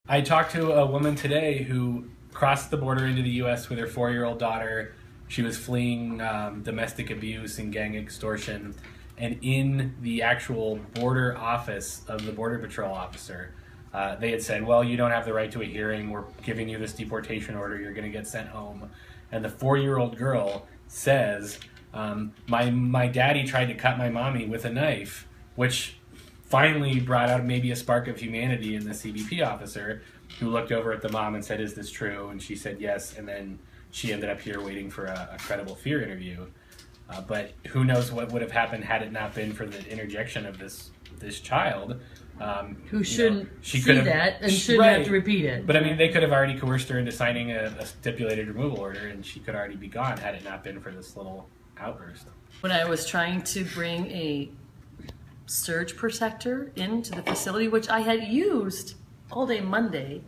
I talked to a woman today who crossed the border into the U.S. with her 4-year-old daughter. She was fleeing domestic abuse and gang extortion. And in the actual border office of the Border Patrol officer, they had said, well, you don't have the right to a hearing. We're giving you this deportation order. You're going to get sent home. And the 4-year-old girl says, my daddy tried to cut my mommy with a knife, which finally brought out maybe a spark of humanity in the CBP officer, who looked over at the mom and said, is this true? And she said yes, and then she ended up here waiting for a credible fear interview. But who knows what would have happened had it not been for the interjection of this child. Who shouldn't see that and shouldn't have to repeat it. But I mean, they could have already coerced her into signing a stipulated removal order, and she could already be gone had it not been for this little outburst. When I was trying to bring a surge protector into the facility, which I had used all day Monday,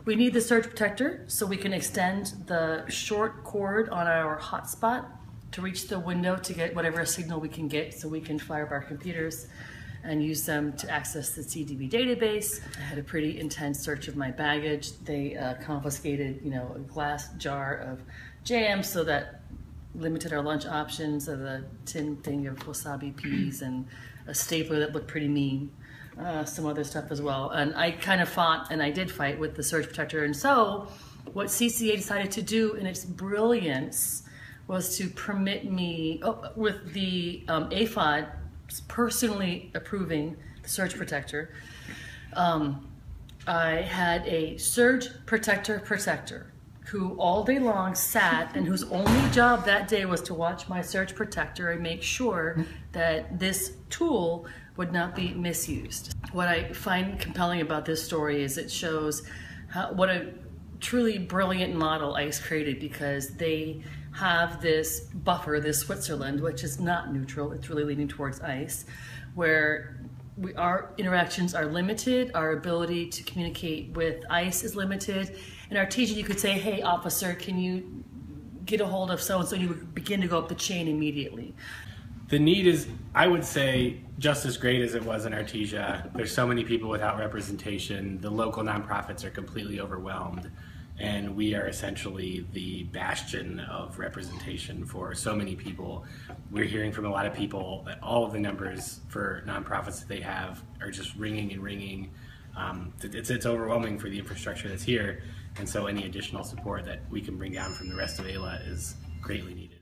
we need the surge protector so we can extend the short cord on our hotspot to reach the window to get whatever signal we can get so we can fire up our computers and use them to access the CDB database. I had a pretty intense search of my baggage. They confiscated, a glass jar of jam, so that limited our lunch options, of a tin thing of wasabi peas and a stapler that looked pretty mean, some other stuff as well. And I kind of fought, and I did fight with the surge protector. And so what CCA decided to do in its brilliance was to permit me, with the AFOD personally approving the surge protector, I had a surge protector who all day long sat and whose only job that day was to watch my surge protector and make sure that this tool would not be misused. What I find compelling about this story is it shows what a truly brilliant model ICE created, because they have this buffer, this Switzerland, which is not neutral, it's really leaning towards ICE, where our interactions are limited, our ability to communicate with ICE is limited. In Artesia, you could say, hey, officer, can you get a hold of so-and-so? You would begin to go up the chain immediately. The need is, I would say, just as great as it was in Artesia. There's so many people without representation. The local nonprofits are completely overwhelmed. And we are essentially the bastion of representation for so many people. We're hearing from a lot of people that all of the numbers for nonprofits that they have are just ringing and ringing. It's overwhelming for the infrastructure that's here. And so any additional support that we can bring down from the rest of AILA is greatly needed.